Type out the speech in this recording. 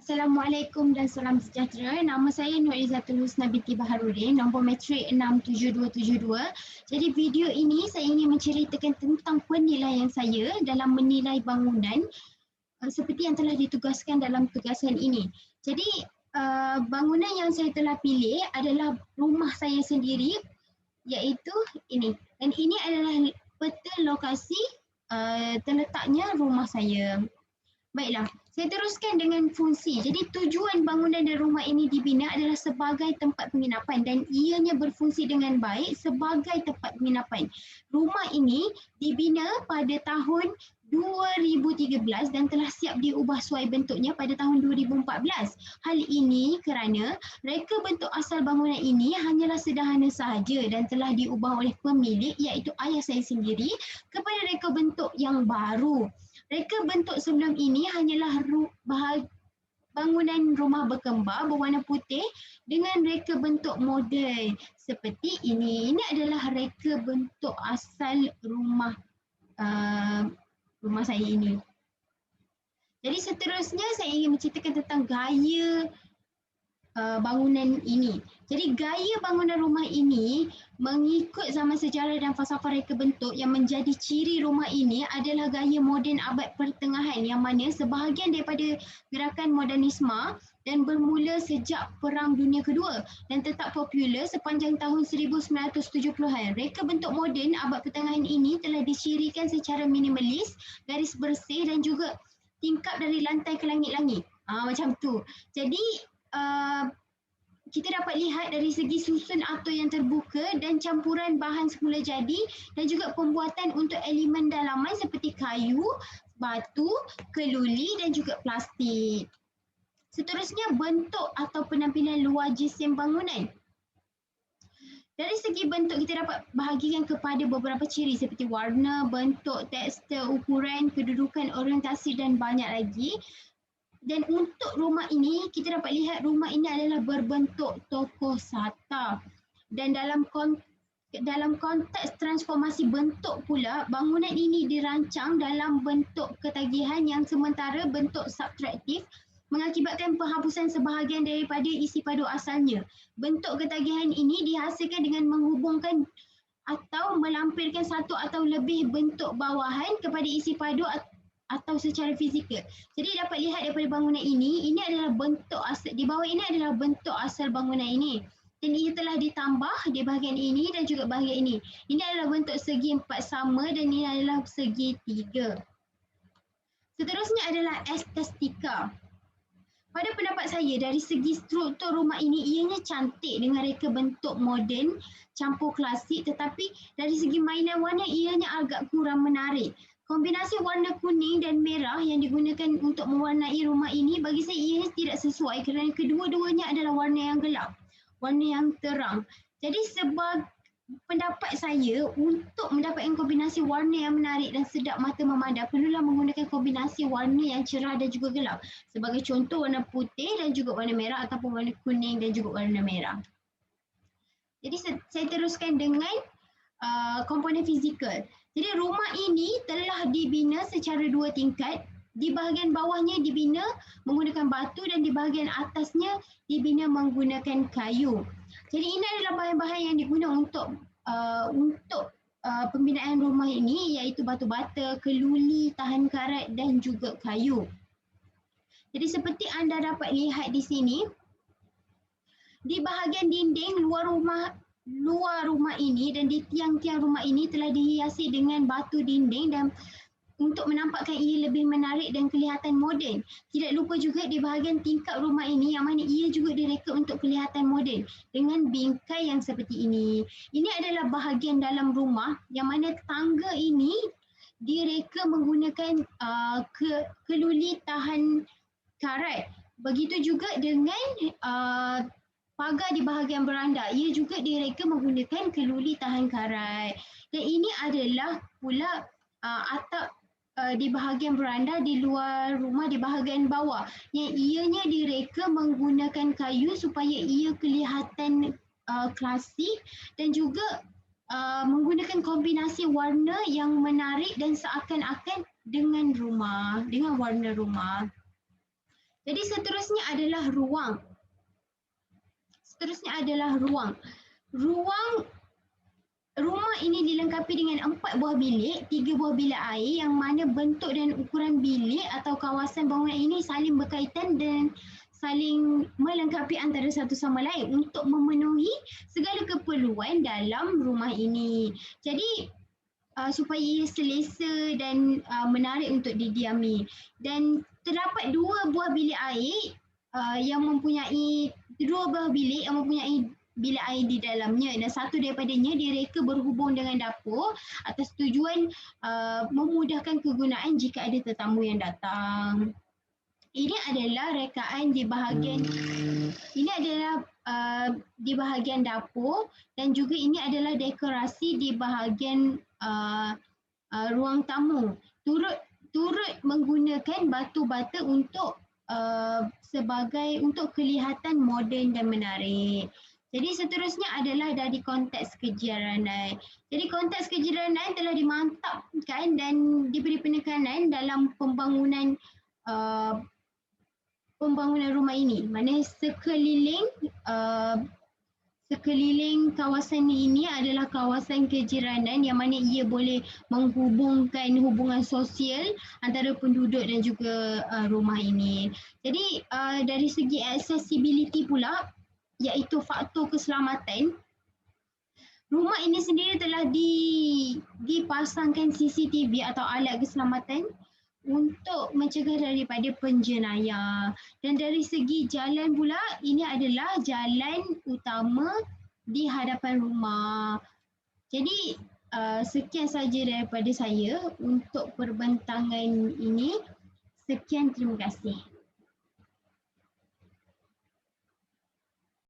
Assalamualaikum dan salam sejahtera. Nama saya Nur Izzatul Husna binti Baharudin, nombor matrik 67272. Jadi video ini saya ingin menceritakan tentang penilaian saya dalam menilai bangunan seperti yang telah ditugaskan dalam tugasan ini. Jadi bangunan yang saya telah pilih adalah rumah saya sendiri, iaitu ini. Dan ini adalah peta lokasi terletaknya rumah saya. Baiklah, saya teruskan dengan fungsi. Jadi tujuan bangunan dan rumah ini dibina adalah sebagai tempat penginapan dan ianya berfungsi dengan baik sebagai tempat penginapan. Rumah ini dibina pada tahun 2013 dan telah siap diubah suai bentuknya pada tahun 2014. Hal ini kerana reka bentuk asal bangunan ini hanyalah sederhana sahaja dan telah diubah oleh pemilik iaitu ayah saya sendiri kepada reka bentuk yang baru. Reka bentuk sebelum ini hanyalah bangunan rumah berkembar berwarna putih dengan reka bentuk moden seperti ini. Ini adalah reka bentuk asal rumah saya ini. Jadi seterusnya saya ingin menceritakan tentang gaya bangunan ini. Jadi gaya bangunan rumah ini mengikut zaman sejarah dan falsafah reka bentuk yang menjadi ciri rumah ini adalah gaya moden abad pertengahan yang mana sebahagian daripada gerakan modernisme dan bermula sejak Perang Dunia Kedua dan tetap popular sepanjang tahun 1970-an. Reka bentuk moden abad pertengahan ini telah dicirikan secara minimalis, garis bersih dan juga tingkap dari lantai ke langit-langit. Macam tu. Jadi kita dapat lihat dari segi susun atur yang terbuka dan campuran bahan semula jadi dan juga pembuatan untuk elemen dalaman seperti kayu, batu, keluli dan juga plastik. Seterusnya bentuk atau penampilan luar jisim bangunan. Dari segi bentuk kita dapat bahagikan kepada beberapa ciri seperti warna, bentuk, tekstur, ukuran, kedudukan, orientasi dan banyak lagi. Dan untuk rumah ini, kita dapat lihat rumah ini adalah berbentuk tokoh sata. Dan dalam konteks transformasi bentuk pula, bangunan ini dirancang dalam bentuk ketagihan yang sementara bentuk subtraktif mengakibatkan penghapusan sebahagian daripada isi padu asalnya. Bentuk ketagihan ini dihasilkan dengan menghubungkan atau melampirkan satu atau lebih bentuk bawahan kepada isi padu atau secara fizikal. Jadi dapat lihat daripada bangunan ini adalah bentuk asal, di bawah ini adalah bentuk asal bangunan ini. Dan ia telah ditambah di bahagian ini dan juga bahagian ini. Ini adalah bentuk segi 4 sama dan ini adalah segi 3. Seterusnya adalah estetika. Pada pendapat saya, dari segi struktur rumah ini, ianya cantik dengan reka bentuk moden, campur klasik, tetapi dari segi mainan warna, ianya agak kurang menarik. Kombinasi warna kuning dan merah yang digunakan untuk mewarnai rumah ini bagi saya ianya tidak sesuai kerana kedua-duanya adalah warna yang gelap, warna yang terang. Jadi sebab pendapat saya untuk mendapatkan kombinasi warna yang menarik dan sedap mata memandang perlulah menggunakan kombinasi warna yang cerah dan juga gelap. Sebagai contoh warna putih dan juga warna merah ataupun warna kuning dan juga warna merah. Jadi saya teruskan dengan komponen fizikal. Jadi rumah ini telah dibina secara 2 tingkat. Di bahagian bawahnya dibina menggunakan batu dan di bahagian atasnya dibina menggunakan kayu. Jadi ini adalah bahan-bahan yang digunakan untuk pembinaan rumah ini iaitu batu bata, keluli, tahan karat dan juga kayu. Jadi seperti anda dapat lihat di sini, di bahagian dinding luar rumah ini dan di tiang-tiang rumah ini telah dihiasi dengan batu dinding dan untuk menampakkan ia lebih menarik dan kelihatan moden. Tidak lupa juga di bahagian tingkap rumah ini yang mana ia juga direka untuk kelihatan moden dengan bingkai yang seperti ini. Ini adalah bahagian dalam rumah yang mana tangga ini direka menggunakan keluli tahan karat. Begitu juga dengan pagar di bahagian beranda, ia juga direka menggunakan keluli tahan karat. Dan ini adalah pula atap di bahagian beranda di luar rumah di bahagian bawah yang ianya direka menggunakan kayu supaya ia kelihatan klasik dan juga menggunakan kombinasi warna yang menarik dan seakan-akan dengan warna rumah. Jadi seterusnya adalah ruang. Rumah ini dilengkapi dengan 4 buah bilik, 3 buah bilik air yang mana bentuk dan ukuran bilik atau kawasan bangunan ini saling berkaitan dan saling melengkapi antara satu sama lain untuk memenuhi segala keperluan dalam rumah ini. Jadi supaya ia selesa dan menarik untuk didiami. Dan terdapat 2 buah bilik air yang mempunyai 2 buah bilik yang mempunyai bilik air di dalamnya dan satu daripadanya direka berhubung dengan dapur atas tujuan memudahkan kegunaan jika ada tetamu yang datang. Ini adalah rekaan di bahagian dapur dan juga ini adalah dekorasi di bahagian ruang tamu. Turut menggunakan batu bata untuk untuk kelihatan moden dan menarik. Jadi seterusnya adalah dari konteks kejiranan. Jadi konteks kejiranan telah dimantapkan dan diberi penekanan dalam pembangunan rumah ini. Mana sekeliling kawasan ini adalah kawasan kejiranan yang mana ia boleh menghubungkan hubungan sosial antara penduduk dan juga rumah ini. Jadi dari segi accessibility pula, iaitu faktor keselamatan, rumah ini sendiri telah dipasangkan CCTV atau alat keselamatan untuk mencegah daripada penjenayah. Dan dari segi jalan pula, ini adalah jalan utama di hadapan rumah. Jadi sekian saja daripada saya untuk perbentangan ini. Sekian, terima kasih.